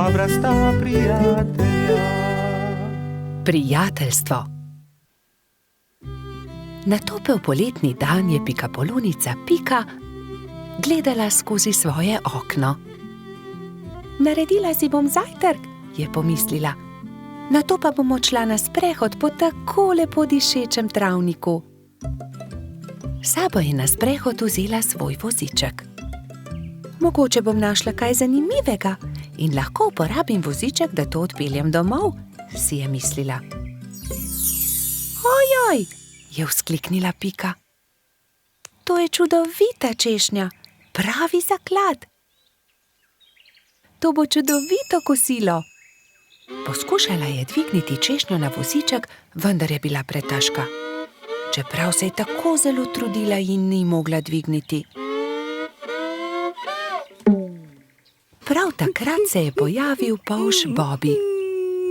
dobra sta prijatelja. Prijateljstvo. Na topel poletni dan je pikapolonica Pika gledala skozi svoje okno. Naredila si bom zajtrk, je pomislila. Nato pa bom odšla na sprehod po tako lepo dišečem travniku. Sabo je na sprehod vzela svoj voziček. Mogoče bom našla kaj zanimivega in lahko uporabim voziček, da to odpeljem domov, si je mislila. Ojoj, je vzkliknila Pika. To je čudovita češnja, pravi zaklad. To bo čudovito kosilo. Poskušala je dvigniti češnjo na voziček, vendar je bila pretežka. Čeprav se je tako zelo trudila in ni mogla dvigniti. Prav takrat se je pojavil polž Bobby.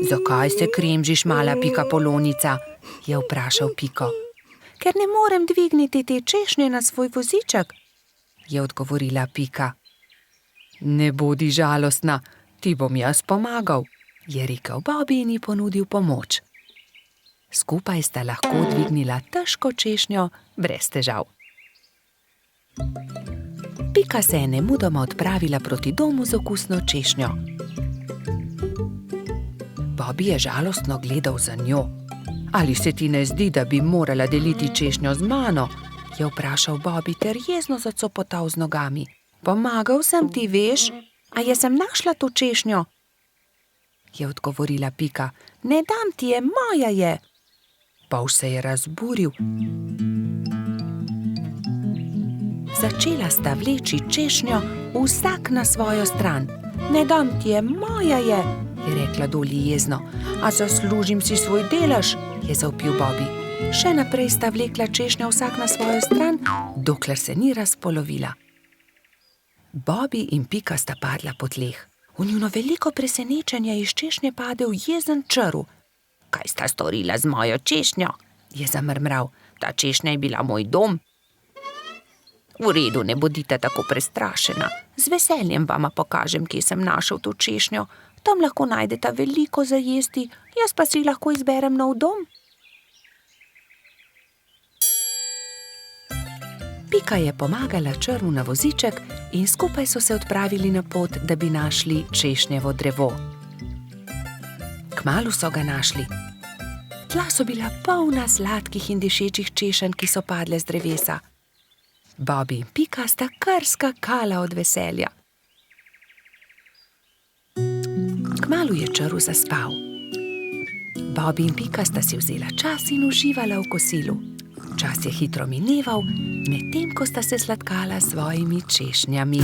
Zakaj se kremžiš, mala pikapolonica? Je vprašal Piko. Ker ne morem dvigniti te češnje na svoj voziček, je odgovorila Pika. Ne bodi žalostna, ti bom jaz pomagal, je rekel Bobby in ji ponudil pomoč. Skupaj sta lahko dvignila težko češnjo brez težav. Pika se je nemudoma odpravila proti domu z okusno češnjo. Bobby je žalostno gledal za njo. Ali se ti ne zdi, da bi morala deliti češnjo z mano? Je vprašal Bobby ter jezno zacopotal z nogami. Pomagal sem ti, veš, a jaz sem našla to češnjo, je odgovorila Pika. Ne dam ti je, moja je. Polž se je razburil. Začela sta vleči češnjo vsak na svojo stran. Ne dam ti je, moja je rekla Dolly jezno. A zaslužim si svoj delež, je zavpil Bobby. Še naprej sta vlekla češnjo vsak na svojo stran, dokler se ni razpolovila. Bobby in Pika sta padla po tleh. V njuno veliko presenečenje iz češnje padel jezen črv. Kaj sta storila z mojo češnjo? Je zamrmral. Ta češnja je bila moj dom. V redu, ne bodite tako prestrašena. Z veseljem vama pokažem, kje sem našel to češnjo. Tam lahko najdeta veliko za jesti, jaz pa si lahko izberem nov dom. Pika je pomagala črvu na voziček in skupaj so se odpravili na pot, da bi našli češnjevo drevo. Kmalu so ga našli. Tla so bila polna sladkih in dišečih češenj, ki so padle z drevesa. Bobby in Pika sta kar skakala od veselja. Kmalu je črv zaspal. Bobby in Pika sta si vzela čas in uživala v kosilu. Čas je hitro mineval, medtem ko sta se sladkala s svojimi češnjami.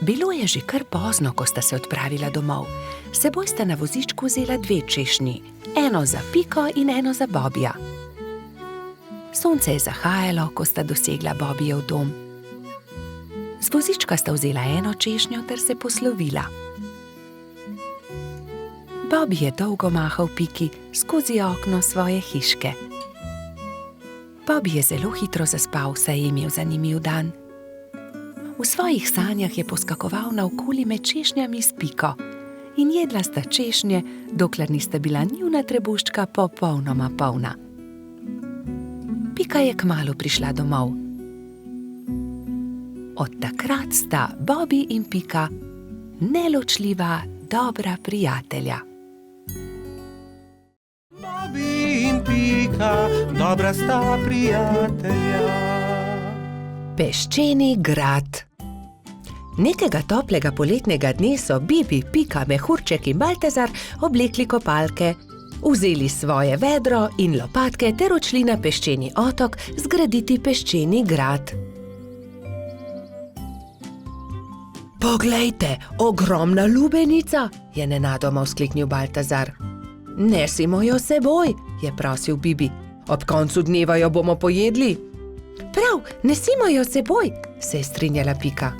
Bilo je že kar pozno, ko sta se odpravila domov. S seboj sta na vozičku vzela dve češnji, eno za Piko in eno za Bobbyja. Sonce je zahajalo, ko sta dosegla Bobbyjev dom. Z vozička sta vzela eno češnjo ter se poslovila. Bobby je dolgo mahal Piki skozi okno svoje hiške. Bobby je zelo hitro zaspal, saj je imel zanimiv dan. V svojih sanjah je poskakoval naokoli med češnjami s Piko in jedla sta češnje, dokler nista bila njuna trebuščka popolnoma polna. Pika je kmalu prišla domov. Od takrat sta Bobby in Pika neločljiva, dobra prijatelja. Bobby in Pika, dobra sta prijatelja. Peščeni grad. Nekega toplega poletnega dne so Bibi, Pika, Mehurček in Baltazar oblekli kopalke, vzeli svoje vedro in lopatke ter odšli na peščeni otok zgraditi peščeni grad. Poglejte, ogromna lubenica, je nenadoma vzkliknil Baltazar. Nesimo jo seboj, je prosil Bibi. Ob koncu dneva jo bomo pojedli. Prav, nesimo jo seboj, se je strinjala Pika.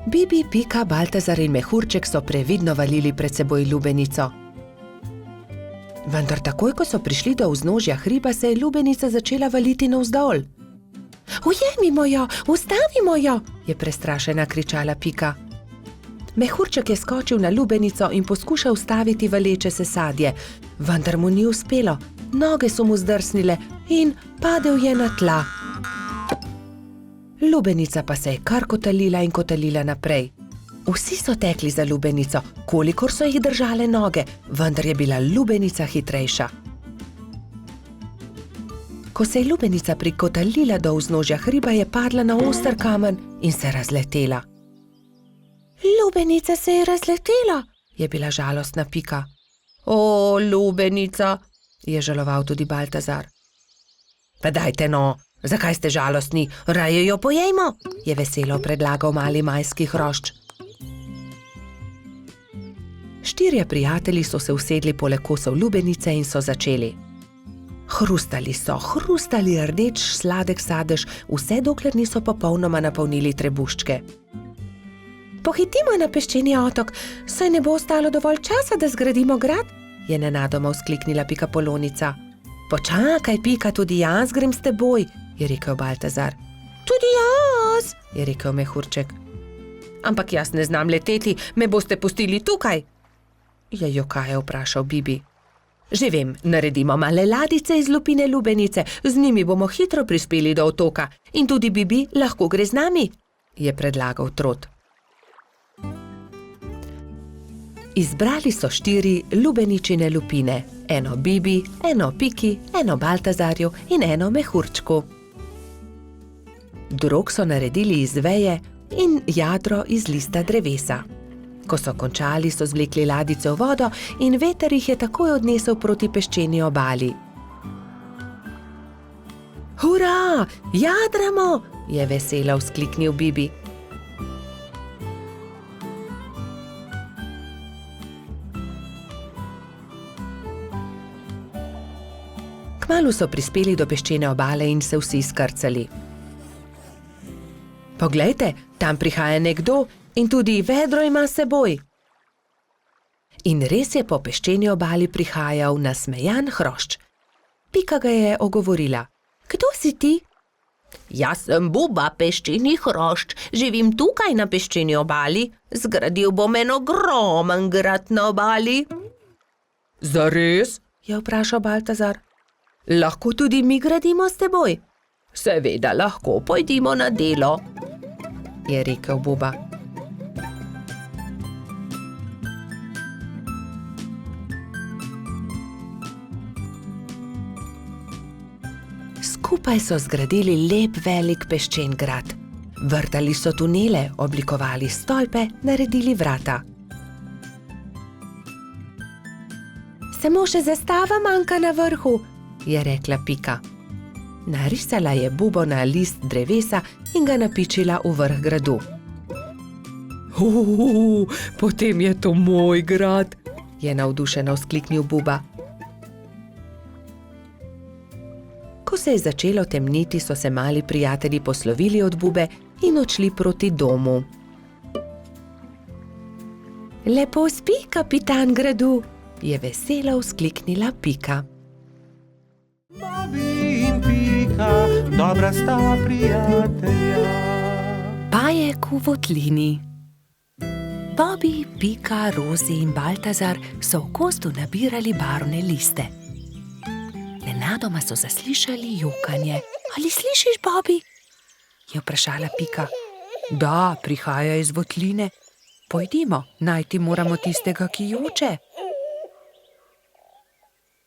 Bibi, Pika, Baltazar in Mehurček so previdno valili pred seboj lubenico. Vendar takoj, ko so prišli do vznožja hriba, se je lubenica začela valiti navzdol. Ujemimo jo, ustavimo jo, je prestrašena kričala Pika. Mehurček je skočil na lubenico in poskušal ustaviti valeče se sadje, vendar mu ni uspelo. Noge so mu zdrsnile in padel je na tla. Lubenica pa se je kar kotalila in kotalila naprej. Vsi so tekli za lubenico, kolikor so jih držale noge, vendar je bila lubenica hitrejša. Ko se je lubenica prikotalila do vznožja hriba, je padla na oster kamen in se razletela. Lubenica se je razletela, je bila žalostna Pika. O, lubenica, je žaloval tudi Baltazar. Pa dajte no, zakaj ste žalostni, raje jo pojejmo, je veselo predlagal mali majski hrošč. Štirje prijatelji so se usedli poleg kosov lubenice in so začeli. Hrustali rdeč sladek sadež, vse dokler niso popolnoma napolnili trebuščke. Pohitimo na peščeni otok, saj ne bo ostalo dovolj časa, da zgradimo grad, je nenadoma vzkliknila Pikapolonica. Počakaj, Pika, tudi jaz grem s teboj, je rekel Baltazar. Tudi jaz, je rekel Mehurček. Ampak jaz ne znam leteti, me boste pustili tukaj, je jokaje vprašal Bibi. Že vem, naredimo male ladice iz lupine lubenice, z njimi bomo hitro prispeli do otoka in tudi Bibi lahko gre z nami, je predlagal Trot. Izbrali so 4 lubeničine lupine, eno Bibi, eno Piki, eno Baltazarju in eno Mehurčku. Drog so naredili iz veje in jadro iz lista drevesa. Ko so končali, so zvlekli ladice v vodo in veter jih je takoj odnesel proti peščeni obali. Hurra, jadramo, je veselo vzkliknil Bibi. Kmalu so prispeli do peščene obale in se vsi skrcali. Poglejte, tam prihaja nekdo in tudi vedro ima s seboj. In res je po peščeni obali prihajal nasmejan hrošč. Pika ga je ogovorila. Kdo si ti? Jaz sem Buba, peščeni hrošč, živim tukaj na peščeni obali, zgradil bom en ogromen grad na obali. Zares? Je vprašal Baltazar. Lahko tudi mi gradimo s teboj? Seveda lahko, pojdimo na delo, je rekel Buba. Skupaj so zgradili lep velik peščen grad. Vrtali so tunele, oblikovali stolpe, naredili vrata. Samo še zastava manjka na vrhu, je rekla Pika. Narisala je bubo na list drevesa in ga napičila v vrh gradu. Potem je to moj grad, je navdušeno vzkliknil Buba. Ko se je začelo temniti, so se mali prijatelji poslovili od Bube in odšli proti domu. Lepo spi, kapitan gradu, je veselo vzkliknila Pika. Bobi in Pika, dobra sta prijatelja. Bajek v votlini. Bobi, Pika, Rozi in Baltazar so v gozdu nabirali barvne liste. Nenadoma so zaslišali jokanje. Ali slišiš, Bobi? Je vprašala Pika. Da, prihaja iz votline. Pojdimo, najti moramo tistega, ki joče.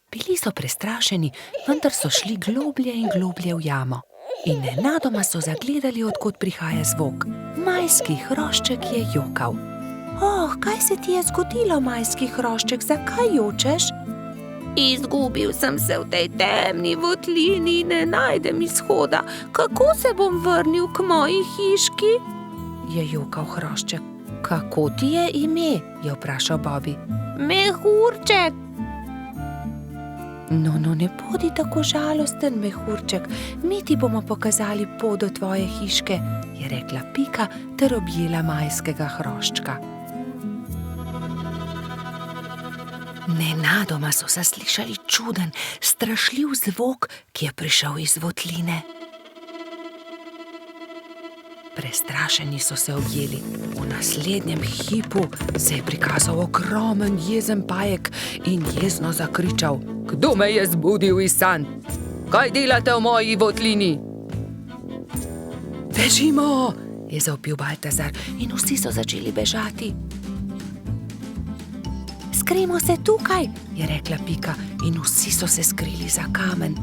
Bili so prestrašeni, vendar so šli globlje in globlje v jamo. In nenadoma so zagledali, od kod prihaja zvok. Majski hrošček je jokal. Kaj se ti je zgodilo, majski hrošček, zakaj jočeš? Izgubil sem se v tej temni votlini in ne najdem izhoda. Kako se bom vrnil k moji hiški? Je jokal hrošček. Kako ti je ime? Je vprašal Bobby. Mehurček. No, ne bodi tako žalosten, Mehurček. Mi ti bomo pokazali pot do tvoje hiške, je rekla Pika ter objela majskega hroščka. Nenadoma so zaslišali čuden, strašljiv zvok, ki je prišel iz votline. Prestrašeni so se objeli. V naslednjem hipu se je prikazal ogromen jezen pajek in jezno zakričal: Kdo me je zbudil iz sanj? Kaj delate v moji votlini? Bežimo, je zavpil Baltazar in vsi so začeli bežati. Skrimo se tukaj, je rekla Pika in vsi so se skrili za kamen.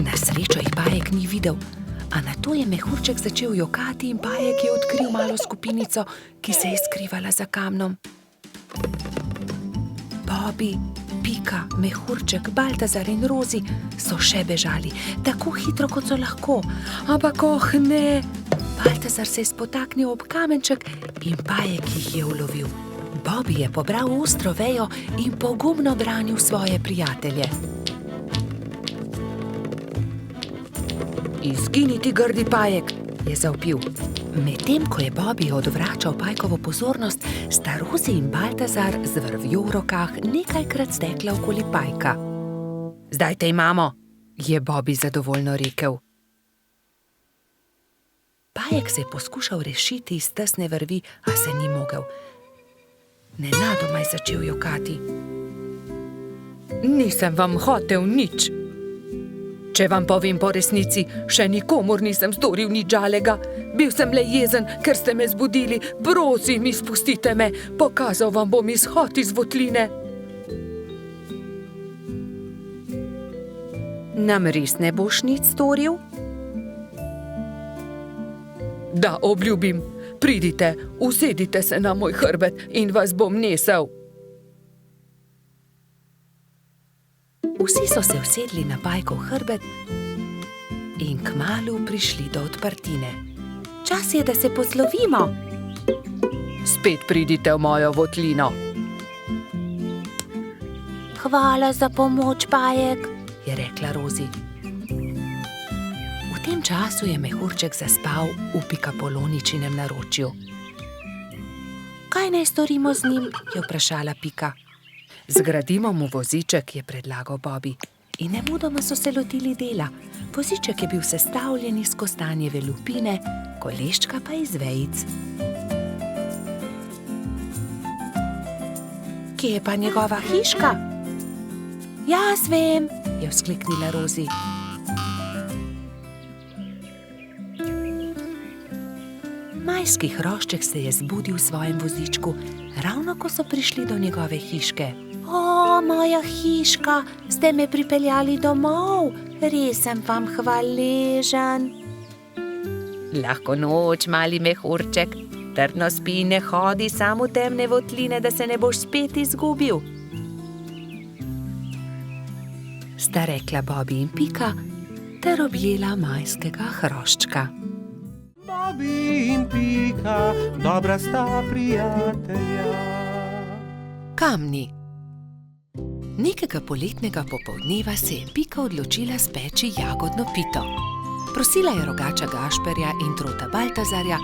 Na srečo jih pajek ni videl, a nato je Mehurček začel jokati in pajek je odkril malo skupinico, ki se je skrivala za kamnom. Bobby, Pika, Mehurček, Baltazar in Rozi so še bežali, tako hitro, kot so lahko. Ampak ne! Baltazar se je spotaknil ob kamenček in pajek jih je ulovil. Bobby je pobral ostro vejo in pogumno branil svoje prijatelje. Izgini ti, grdi pajek, je zavpil. Medtem ko je Bobby odvračal pajkovo pozornost, sta Rozi in Baltazar z vrvjo v rokah nekajkrat stekla okoli pajka. Zdaj te imamo, je Bobby zadovoljno rekel. Pajek se je poskušal rešiti iz tesne vrvi, a se ni mogel. Nenadoma je začel jokati. Nisem vam hotel nič. Če vam povem po resnici, še nikomur nisem storil nič žalega. Bil sem le jezen, ker ste me zbudili. Prosim, izpustite me, pokazal vam bom izhod iz votline. Nam res ne boš nič storil? Da, obljubim. Pridite, usedite se na moj hrbet in vas bom nesel. Vsi so se usedli na pajkov hrbet in kmalu prišli do odprtine. Čas je, da se poslovimo. Spet pridite v mojo votlino. Hvala za pomoč, pajek, je rekla Rozi. V tem času je Mehurček zaspal v Pikapoloničinem naročju. Kaj naj storimo z njim, je vprašala Pika. Zgradimo mu voziček, je predlagal Bobby. In nemudoma so se lotili dela. Voziček je bil sestavljen iz kostanjeve lupine, koleščka pa iz vejic. Kje je pa njegova hiška? Jaz vem, je vzkliknila Rozi. Majski hrošček se je zbudil v svojem vozičku, ravno ko so prišli do njegove hiške. O, moja hiška, ste me pripeljali domov, res sem vam hvaležen. Lahko noč, mali Mehurček, trdno spi in ne hodi samo v temne votline, da se ne boš spet izgubil. Sta rekla Bobby in Pika ter objela majskega hroščka. Bobby in Pika, dobra sta prijatelja. Kamni. Nekega poletnega popoldneva se je Pika odločila speči jagodno pito. Prosila je rogača Gašperja in trota Baltazarja,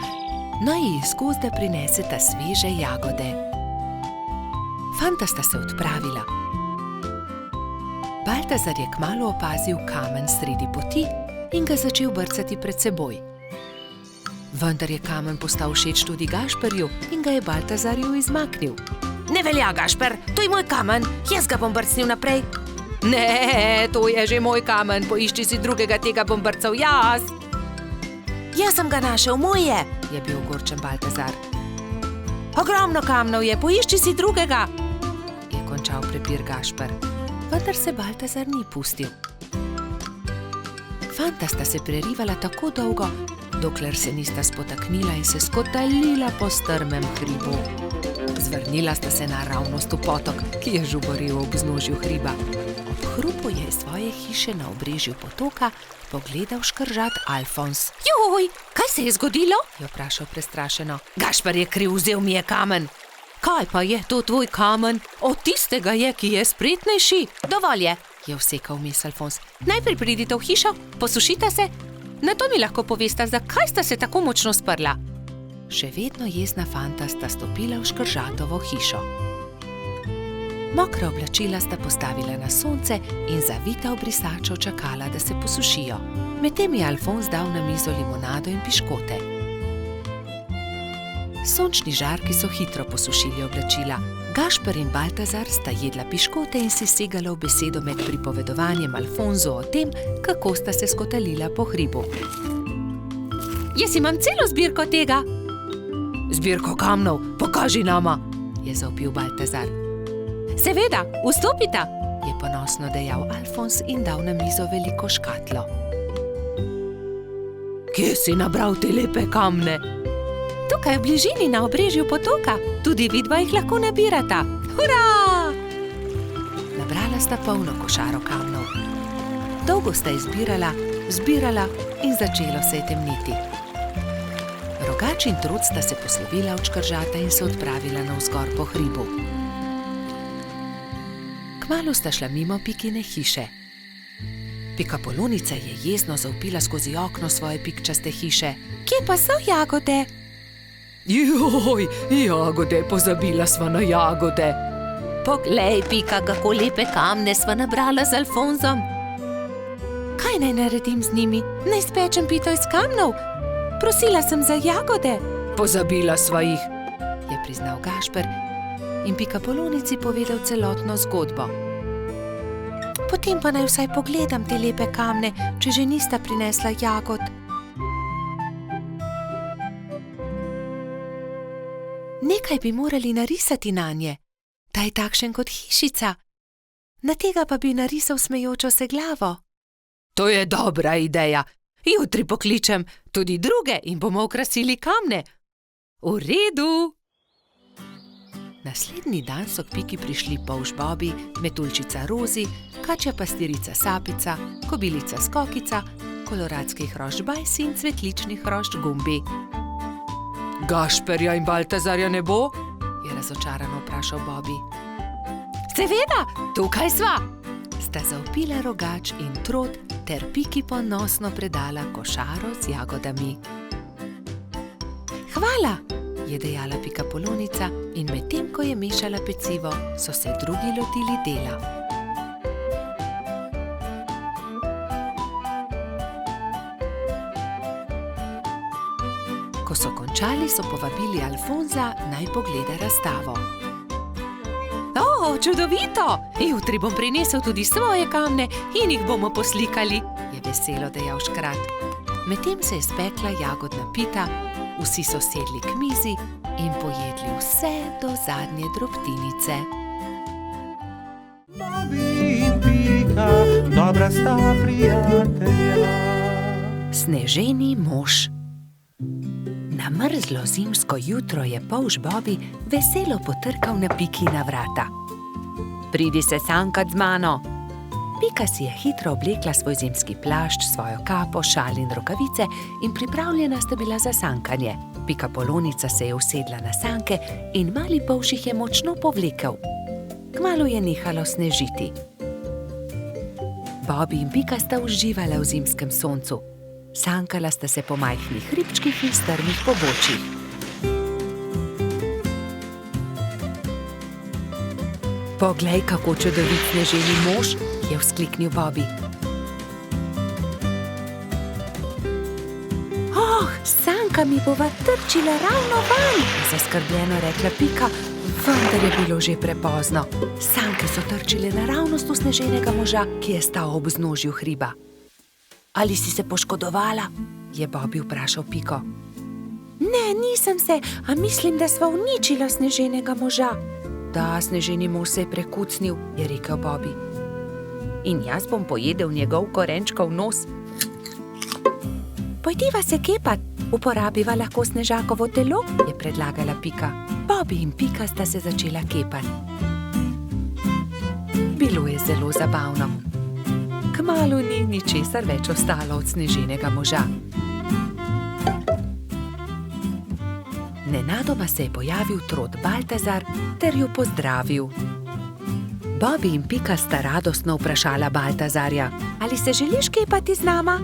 naj ji iz gozda prineseta sveže jagode. Fanta sta se odpravila. Baltazar je kmalu opazil kamen sredi poti in ga začel brcati pred seboj. Vendar je kamen postal všeč tudi Gašperju in ga je Baltazarju izmaknil. Ne velja, Gašper, to je moj kamen, jaz ga bom brcnil naprej. Ne, to je že moj kamen, poišči si drugega, tega bom brcal jaz. Jaz sem ga našel, moj je bil ogorčen Baltazar. Ogromno kamnov je, poišči si drugega, je končal prepir Gašper. Vendar se Baltazar ni pustil. Fanta sta se prerivala tako dolgo, dokler se nista spotaknila in se skotalila po strmem hribu. Zvrnila sta se naravnost v potok, ki je žuboril ob vznožju hriba. Ob hrupu je iz svoje hiše na obrežju potoka pogledal škržat Alfons. Joj, kaj se je zgodilo? Je vprašal prestrašeno. Gašper je kriv, vzel mi je kamen. Kaj pa je to tvoj kamen? Od tistega je, ki je spretnejši. Dovolj je vsekal vmes Alfons. Najprej pridite v hišo, posušite se, nato mi lahko povesta, zakaj sta se tako močno sprla. Še vedno jezna fanta sta stopila v škržatovo hišo. Mokra oblačila sta postavila na sonce in zavita v brisačo čakala, da se posušijo. Medtem je Alfons dal na mizo limonado in piškote. Sončni žarki so hitro posušili oblačila. Gašper in Baltazar sta jedla piškote in si segala v besedo med pripovedovanjem Alfonzu o tem, kako sta se skotalila po hribu. Jaz imam celo zbirko tega. Zbirko kamnov, pokaži nama, je zavpil Baltazar. Seveda, vstopita, je ponosno dejal Alfons in dal na mizo veliko škatlo. Kje si nabral te lepe kamne? Tukaj v bližini na obrežju potoka, tudi vidva jih lahko nabirata. Hurra! Nabrala sta polno košaro kamnov. Dolgo sta izbirala, zbirala in začelo se je temniti. Rogač in Trud sta se poslovila od škržata in se odpravila navzgor po hribu. Kmalu sta šla mimo Pikine hiše. Pikapolonica je jezno zavpila skozi okno svoje pikčaste hiše. Kje pa so jagode? Joj, jagode, pozabila sva na jagode. Poglej, Pika, kako lepe kamne sva nabrala z Alfonzom. Kaj naj naredim z njimi? Naj spečem pito iz kamnov? Prosila sem za jagode. Pozabila sva jih, je priznal Gašper in Pikapolonici povedal celotno zgodbo. Potem pa naj vsaj pogledam te lepe kamne, če že nista prinesla jagod. Nekaj bi morali narisati nanje. Ta je takšen kot hišica. Na tega pa bi narisal smejočo se glavo. To je dobra ideja. Jutri pokličem tudi druge in bomo okrasili kamne. V redu. Naslednji dan so k Piki prišli polž Bobi, metuljčica Rozi, kačja pastirica Sapica, kobilica Skokica, koloradski hrošč Bajsi in cvetlični hrošč Gumbi. Gašperja in Baltazarja ne bo? Je razočarano vprašal Bobi. Seveda, tukaj sva! Sta zavpila Rogač in Trod ter Piki ponosno predala košaro z jagodami. Hvala, je dejala Pikapolonica in medtem, ko je mešala pecivo, so se drugi lotili dela. Ko so končali, so povabili Alfonza, naj pogleda razstavo. O, čudovito! Jutri bom prinesel tudi svoje kamne in jih bomo poslikali, je veselo dejal škrat. Medtem se je spekla jagodna pita, vsi so sedli k mizi in pojedli vse do zadnje drobtinice. Bobi in Pika, dobra sta prijatelja. Sneženi mož. Na mrzlo zimsko jutro je polž Bobi veselo potrkal na Pikina vrata. Pridi se sankat z mano. Pika si je hitro oblekla svoj zimski plašč, svojo kapo, šal in rokavice in pripravljena sta bila za sankanje. Pikapolonica se je usedla na sanke in mali polž jih je močno povlekel. Kmalu je nehalo snežiti. Bobi in Pika sta uživala v zimskem soncu. Sankala sta se po majhnih hribčkih in strmih pobočjih. Poglej, kako čudovit sneženi mož, je vzkliknil Bobi. Oh, sanka mi bova trčila ravno van, je zaskrbljeno rekla Pika, vendar je bilo že prepozno. Sanke so trčile naravnost v sneženega moža, ki je stal ob vznožju hriba. Ali si se poškodovala? Je Bobi vprašal Piko. Ne, nisem se, a mislim, da sva uničila sneženega moža. Da, sneženi mož se je prekucnil, je rekel Bobi. In jaz bom pojedel njegov korenčkov nos. Pojdiva se kepat, Uporabiva lahko Snežakovo telo, je predlagala Pika. Bobby in Pika sta se začela kepati. Bilo je zelo zabavno. Kmalu ni ničesar več ostalo od Sneženega moža. Nenadoma se je pojavil trod Baltazar ter jo pozdravil. Bobby in Pika sta radostno vprašala Baltazarja: Ali se želiš kepati z nama?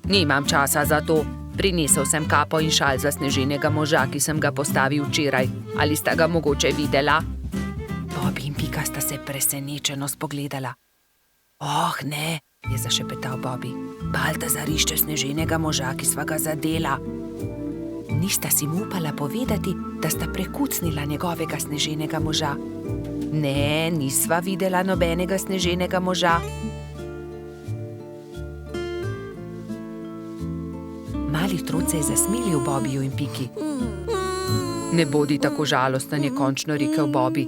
Nimam časa za to. Prinesel sem kapo in šal za Sneženega moža, ki sem ga postavil včeraj. Ali sta ga mogoče videla? Bobby in Pika sta se presenečeno spogledala. Oh, ne, je zašepetal Bobby. Baltazar išče Sneženega moža, ki sva ga zadela. Nista si mu upala povedati, da sta prekucnila njegovega Sneženega moža. Ne, nisva videla nobenega Sneženega moža. Mali trud se je zasmilil Bobbyju in Piki. Ne bodi tako žalosten, je končno rekel Bobby.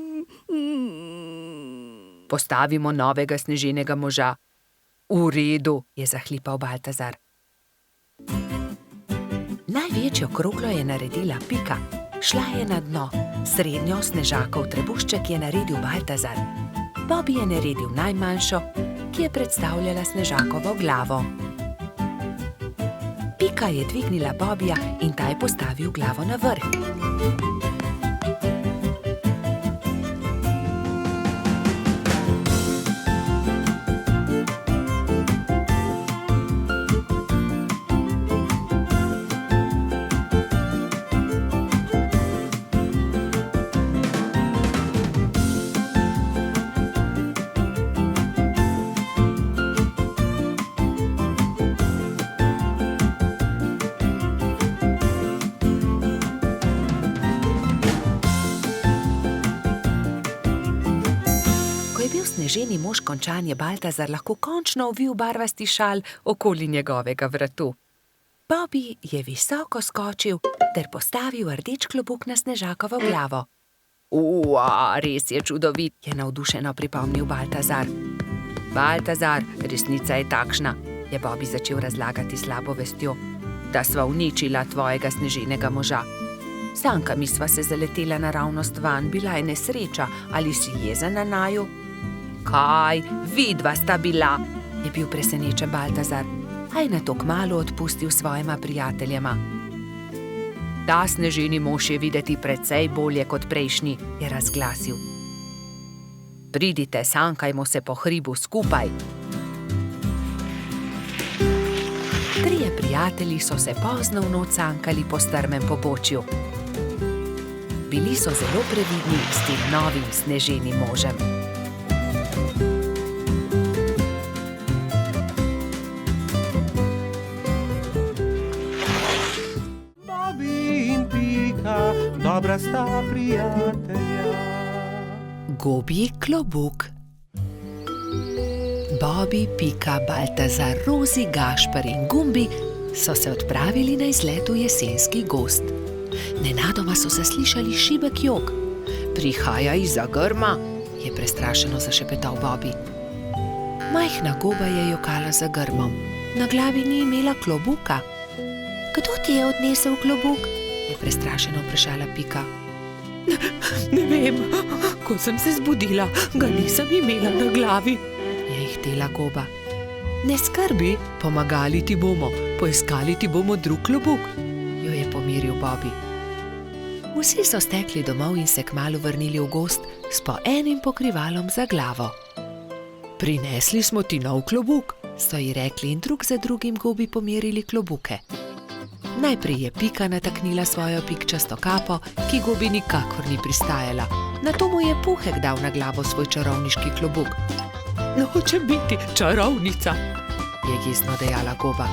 Postavimo novega Sneženega moža. V redu, je zahlipal Baltazar. Največjo kroglo je naredila Pika. Šla je na dno. Srednjo Snežakov trebušček je naredil Baltazar. Bobby je naredil najmanjšo, ki je predstavljala Snežakovo glavo. Pika je dvignila Bobbyja in ta je postavil glavo na vrh. Sneženi mož končan je Baltazar lahko končno ovil barvasti šal okoli njegovega vratu. Bobby je visoko skočil ter postavil rdeč klobuk na Snežakovo glavo. Res je čudovit, je navdušeno pripomnil Baltazar. Baltazar, resnica je takšna, je Bobby začel razlagati slabo vestjo, da sva uničila tvojega Sneženega moža. Sankami sva se zaletela naravnost van, bila je nesreča, ali si jezen na naju? Kaj, vidva sta bila, je bil presenečen Baltazar, a je nato kmalu odpustil svojima prijateljema. Ta Sneženi mož je videti precej bolje kot prejšnji, je razglasil. Pridite, sankajmo se po hribu skupaj. Trije prijatelji so se pozno v noč sankali po strmem pobočju. Bili so zelo previdni s tem novim Sneženim možem. Dobra sta prijatelja. Gobji klobuk. Bobby, Pika, Baltazar, Rozi, Gašper in Gumbi so se odpravili na izlet v jesenski gozd. Nenadoma so zaslišali šibek jok. Prihaja izza grma, je prestrašeno zašepetal Bobby. Majhna goba je jokala za grmom. Na glavi ni imela klobuka. Kdo ti je odnesel klobuk? Je prestrašeno vprašala Pika. Ne vem, ko sem se zbudila, ga nisem imela na glavi, je ihtela goba. Ne skrbi, pomagali ti bomo, poiskali ti bomo drug klobuk, jo je pomiril Bobby. Vsi so stekli domov in se kmalu vrnili v gozd s po enim pokrivalom za glavo. Prinesli smo ti nov klobuk, so ji rekli in drug za drugim gobi pomerili klobuke. Najprej je Pika nataknila svojo pikčasto kapo, ki gobi nikakor ni pristajala. Nato mu je Puhek dal na glavo svoj čarovniški klobuk. Nočem biti čarovnica, je jezno dejala goba.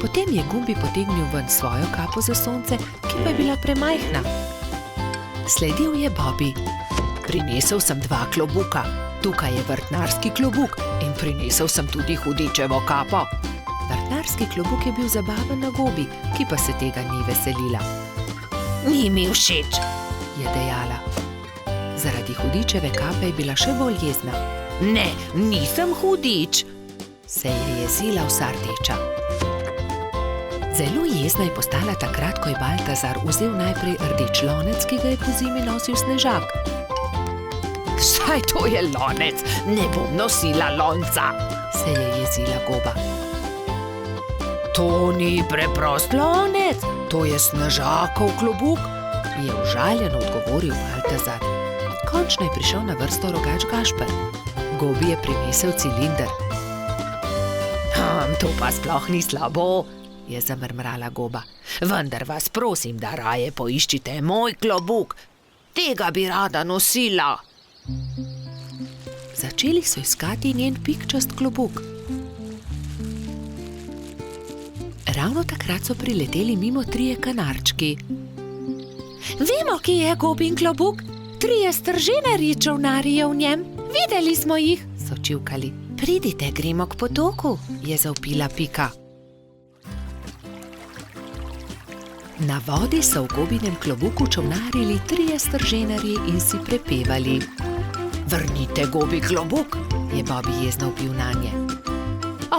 Potem je Gumbi potegnil ven svojo kapo za sonce, ki pa je bila premajhna. Sledil je Bobby. Prinesel sem 2 klobuka. Tukaj je vrtnarski klobuk in prinesel sem tudi hudičevo kapo. Vrtnarski klobuk je bil zabaven na gobi, ki pa se tega ni veselila. Ni mi všeč, je dejala. Zaradi hudičeve kape je bila še bolj jezna. Ne, nisem hudič, se je jezila vsa rdeča. Zelo jezna je postala takrat, ko je Baltazar vzel najprej rdeč lonec, ki ga je pozimi nosil Snežak. Saj to je lonec, ne bom nosila lonca, se je jezila Goba. To ni preprost lonec, to je Snežakov klobuk, je užaljeno odgovoril Baltazar. Končno je prišel na vrsto rogač Gašper. Gobi je prinesel cilinder. To pa sploh ni slabo, je zamrmrala Goba. Vendar vas prosim, da raje poiščite moj klobuk. Tega bi rada nosila. Začeli so iskati njen pikčast klobuk. Ravno takrat so prileteli mimo 3 kanarčki. Vemo, kje je Gobin klobuk. 3 strženarji čolnarijo v njem. Videli smo jih, so čivkali. Pridite, gremo k potoku, je zavpila Pika. Na vodi so v Gobinem klobuku čolnarili 3 strženarji in si prepevali. Vrnite Gobi klobuk, je Bobi jezno vpil nanje.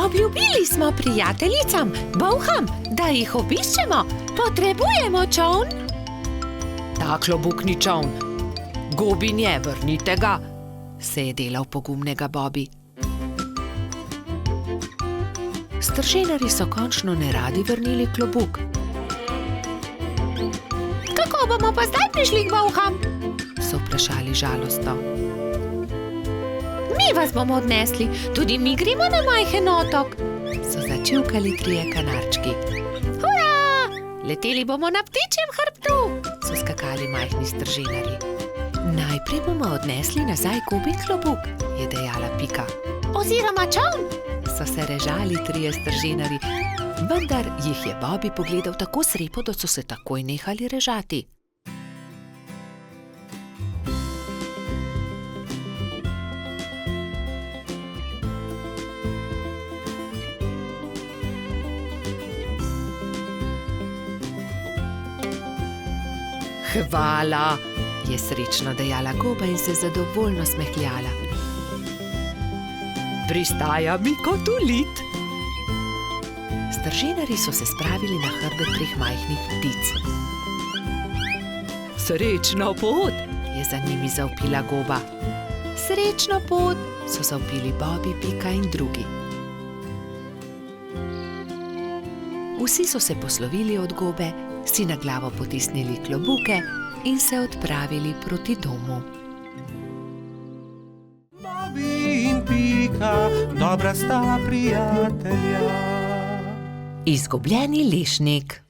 Obljubili smo prijateljicam, bolham, da jih obiščemo. Potrebujemo čoln. Ta klobuk ni čoln. Gobin je, vrnite ga, se je delal pogumnega Bobi. Strženarji so končno neradi vrnili klobuk. Kako bomo pa zdaj prišli k bolham? So vprašali žalostno. Mi vas bomo odnesli, tudi mi gremo na majhen otok, so začivkali 3 kanarčki. Hurra! Leteli bomo na ptičjem hrbtu, so skakali majhni strženarji. Najprej bomo odnesli nazaj Gobin klobuk, je dejala Pika. Oziroma čoln, so se režali 3 strženarji, vendar jih je Bobi pogledal tako srepo, da so se takoj nehali režati. Hvala, je srečno dejala Goba in se zadovoljno smehljala. Pristaja mi kot ulit. Strženarji so se spravili na hrbet 3 majhnih ptic. Srečno pot, je za njimi zavpila Goba. Srečno pot, so zavpili Bobi, Pika in drugi. Vsi so se poslovili od Gobe, si na glavo potisnili klobuke in se odpravili proti domu. Bobi in Pika, dobra sta prijatelja. Izgubljeni lešnik.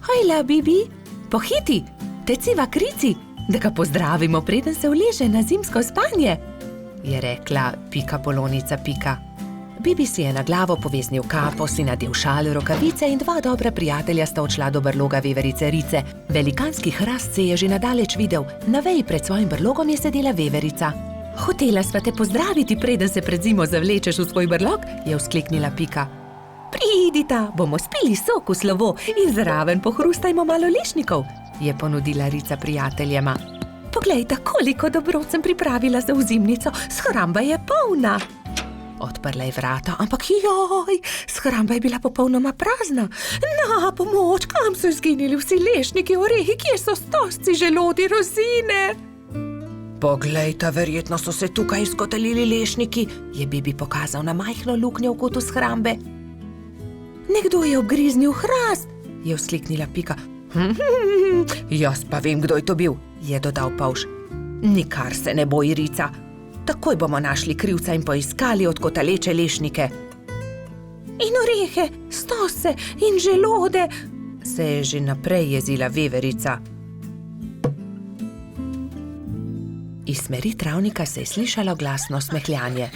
Hojla, Bibi, pohiti, teciva krici, da ga pozdravimo, preden se uleže na zimsko spanje, je rekla Pika Polonica Pika. Bibi si je na glavo poveznil kapo, si nadel šal, rokavice in 2 dobra prijatelja sta odšla do brloga veverice Rice. Velikanski hrast se je že nadaleč videl, na veji pred svojim brlogom je sedela veverica. Hotela sva te pozdraviti, preden se pred zimo zavlečeš v svoj brlog, je vzkliknila Pika. Pridita, bomo spili sok v slovo in zraven pohrustajmo malo lešnikov, je ponudila Rica prijateljema. Poglejta, koliko dobrot sem pripravila za ozimnico, shramba je polna. Odprla je vrata, ampak joj, shramba je bila popolnoma prazna. Na pomoč, kam so izginili vsi lešniki, orehi, kje so stosci, želodi, rozine? Poglejta, verjetno so se tukaj izkotalili lešniki, je Bibi pokazal na majhno luknjo v kotu shrambe. Nekdo je obgriznil hrast, je vzkliknila Pika. Jaz pa vem, kdo je to bil, je dodal Pavš. Nikar se ne boj, Rica. Takoj bomo našli krivca in poiskali odkotaleče lešnike. In orehe, stose in želode, se je že naprej jezila veverica. Iz smeri travnika se je slišalo glasno smehljanje.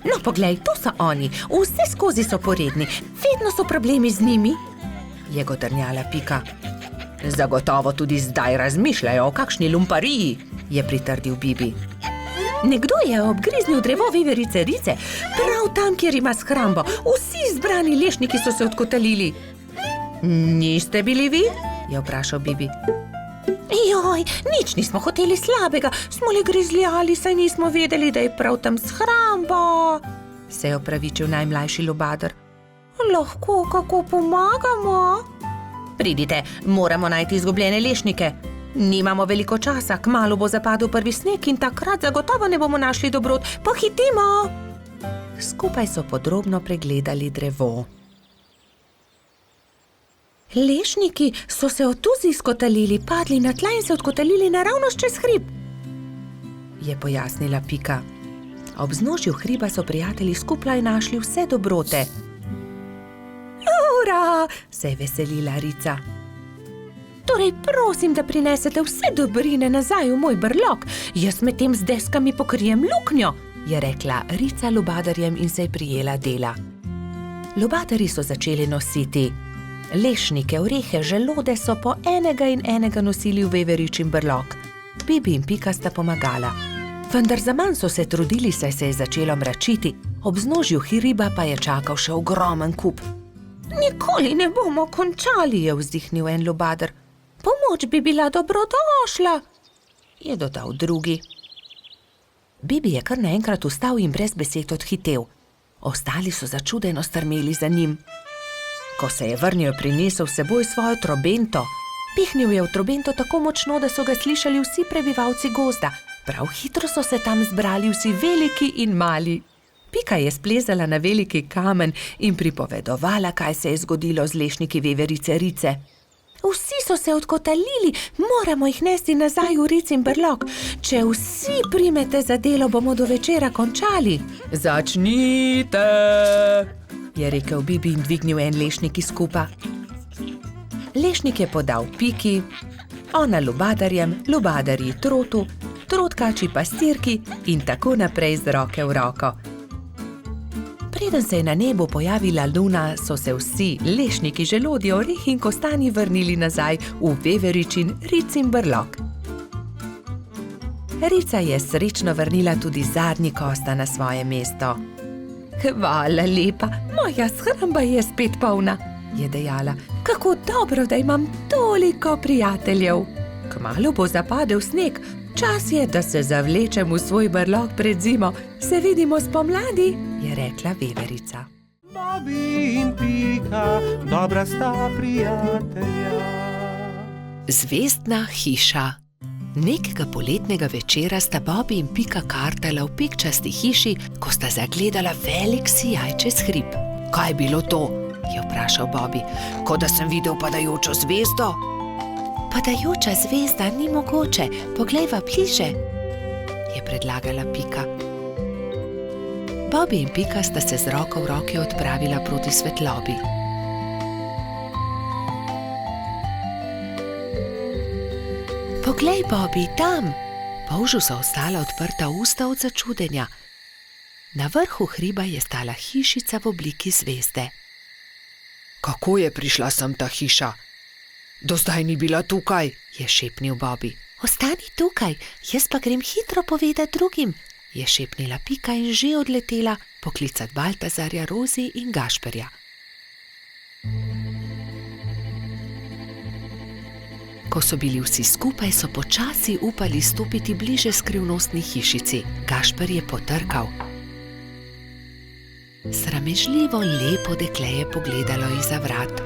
No, poglej, to so oni, vse skozi so poredni, vedno so problemi z njimi, je godrnjala Pika. Zagotovo tudi zdaj razmišljajo o kakšni lumpariji, je pritrdil Bibi. Nekdo je obgriznil drevo veverice Rice, prav tam, kjer ima shrambo. Vsi zbrani lešniki so se odkotalili. Niste bili vi? Je vprašal Bibi. Joj, nič nismo hoteli slabega, smo le grizljali, saj nismo vedeli, da je prav tam shramba, se je opravičil najmlajši lubadar. Lahko kako pomagamo? Pridite, moramo najti izgubljene lešnike. Nimamo veliko časa, kmalu bo zapadel prvi sneg in takrat zagotovo ne bomo našli dobrot. Pohitimo! Skupaj so podrobno pregledali drevo. Lešniki so se od tuzi skotalili, padli na tla in se odkotalili naravnost čez hrib, je pojasnila Pika. Ob vznožju hriba so prijatelji skupaj našli vse dobrote. Ura, se je veselila Rica. Torej prosim, da prinesete vse dobrine nazaj v moj brlog. Jaz medtem z deskami pokrijem luknjo, je rekla Rica lubadarjem in se je prijela dela. Lubadarji so začeli nositi lešnike, orehe, želode so po enega in enega nosili v veveričin brlog. Bibi in Pika sta pomagala. Vendar zaman so se trudili, saj se je začelo mračiti, ob vznožju hriba pa je čakal še ogromen kup. Nikoli ne bomo končali, je vzdihnil en lubadar. Pomoč bi bila dobrodošla, je dodal drugi. Bibi je kar naenkrat vstal in brez besed odhitel. Ostali so začudeno strmeli za njim. Ko se je vrnil, je prinesel s seboj svojo trobento. Pihnil je v trobento tako močno, da so ga slišali vsi prebivalci gozda. Prav hitro so se tam zbrali vsi veliki in mali. Pika je splezala na veliki kamen in pripovedovala, kaj se je zgodilo z lešniki veverice Rice. Vsi so se odkotalili, moramo jih nesti nazaj v Ricin brlog. Če vsi primete za delo, bomo do večera končali. Začnite, je rekel Bibi in dvignil en lešnik iz kupa. Lešnik je podal Piki, ona lubadarjem, lubadarji trotu, trotkači pastirki in tako naprej z roke v roko. Preden se je na nebu pojavila luna, so se vsi lešniki, želodje, orehi in kostanji vrnili nazaj v veveričin Ricin brlog. Rica je srečno vrnila tudi zadnji kosta na svoje mesto. Hvala lepa, moja shramba je spet polna, je dejala. Kako dobro, da imam toliko prijateljev. Kmalu bo zapadel sneg, čas je, da se zavlečem v svoj brlog pred zimo. Se vidimo spomladi, je rekla veverica. Bobi in Pika, dobra sta prijatelja. Zvezdna hiša. Nekega poletnega večera sta Bobi in Pika kartala v pikčasti hiši, ko sta zagledala velik sijaj čez hrib. Kaj je bilo to? Je vprašal Bobi. Kot da sem videl padajočo zvezdo. Padajoča zvezda ni mogoče, poglejva bliže, je predlagala Pika. Bobi in Pika sta se z roko v roki odpravila proti svetlobi. Poglej, Bobi, tam! Polžu so ostala odprta usta od začudenja. Na vrhu hriba je stala hišica v obliki zvezde. Kako je prišla sem ta hiša? Do zdaj ni bila tukaj, je šepnil Bobi. Ostani tukaj, jaz pa grem hitro povedati drugim, je šepnila Pika in že odletela poklicat Baltazarja, Rozi in Gašperja. Ko so bili vsi skupaj, so počasi upali stopiti bliže skrivnostni hišici. Gašper je potrkal. Sramežljivo lepo dekle je pogledalo izza vrat.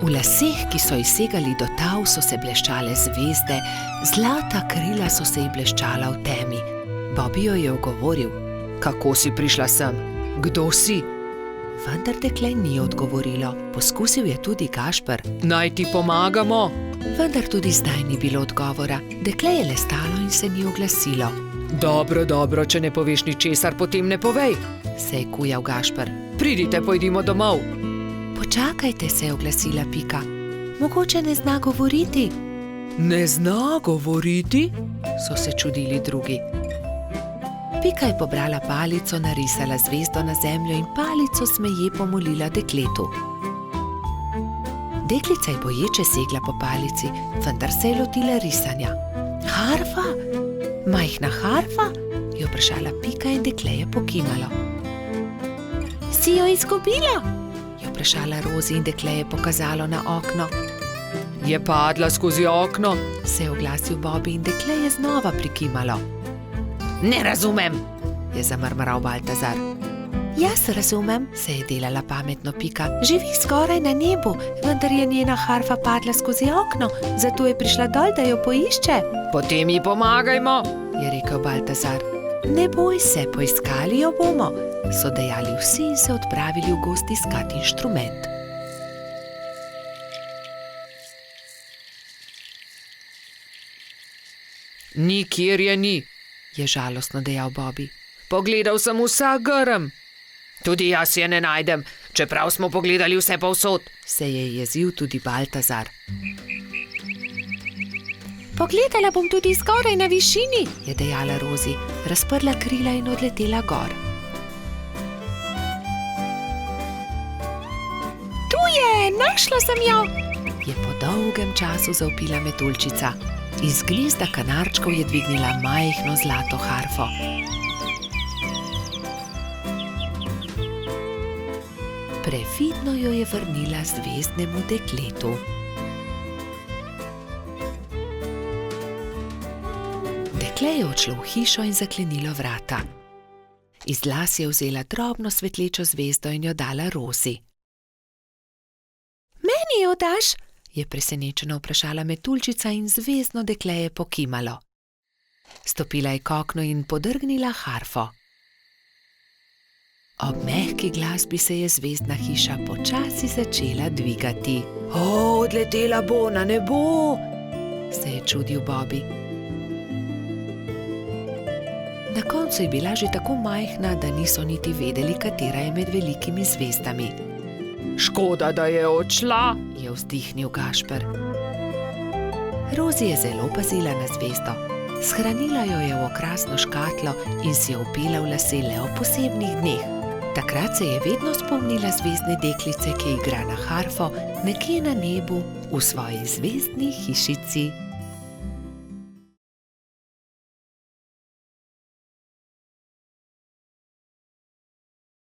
V laseh, ki so ji segali do tav, so se bleščale zvezde, zlata krila so se ji bleščala v temi. Bobi jo je ogovoril. Kako si prišla sem? Kdo si? Vendar dekle ni odgovorilo. Poskusil je tudi Gašper. Naj ti pomagamo? Vendar tudi zdaj ni bilo odgovora. Dekle je le stalo in se ni oglasilo. Dobro, če ne poveš ničesar, potem ne povej, se je kujal Gašper. Pridite, pojdimo domov. Počakajte, se je oglasila Pika. Mogoče ne zna govoriti. Ne zna govoriti? So se čudili drugi. Pika je pobrala palico, narisala zvezdo na zemljo in palico smeje pomolila dekletu. Deklica je boječe segla po palici, vendar se je lotila risanja. Harfa? Majhna harfa? Je vprašala Pika in dekle je pokimalo. Si jo izgubila? Je vprašala Rozi in dekle je pokazalo na okno. Je padla skozi okno? Se je oglasil Bobi in dekle je znova prikimalo. Ne razumem, je zamrmral Baltazar. Jaz razumem, se je delala pametno Pika. Živi skoraj na nebu, vendar je njena harfa padla skozi okno, zato je prišla dol, da jo poišče. Potem ji pomagajmo, je rekel Baltazar. Ne boj se, poiskali jo bomo, so dejali vsi in se odpravili v gozd iskat inštrument. Nikjer je ni, je žalostno dejal Bobby. Pogledal sem vsak grm. Tudi jaz je ne najdem, čeprav smo pogledali vse povsod, se je jezil tudi Baltazar. Pogledala bom tudi zgoraj na višini, je dejala Rozi, razprla krila in odletela gor. Tu je, našla sem jo, je po dolgem času zavpila metuljčica. Iz gnezda kanarčkov je dvignila majhno zlato harfo. Previdno jo je vrnila zvezdnemu dekletu. Dekle je odšlo v hišo in zaklenilo vrata. Iz las je vzela drobno svetlečo zvezdo in jo dala Rozi. Meni jo daš? Je presenečeno vprašala metuljčica in zvezdno dekle je pokimalo. Stopila je k oknu in podrgnila harfo. Ob mehki glasbi se je zvezdna hiša počasi začela dvigati. Odletela bo na nebo, se je čudil Bobby. Na koncu je bila že tako majhna, da niso niti vedeli, katera je med velikimi zvezdami. Škoda, da je odšla, je vzdihnil Gašper. Rozi je zelo pazila na zvezdo. Shranila jo je v okrasno škatlo in si jo vpela v lase le ob posebnih dneh. Takrat se je vedno spomnila zvezdne deklice, ki igra na harfo nekje na nebu v svoji zvezdni hišici.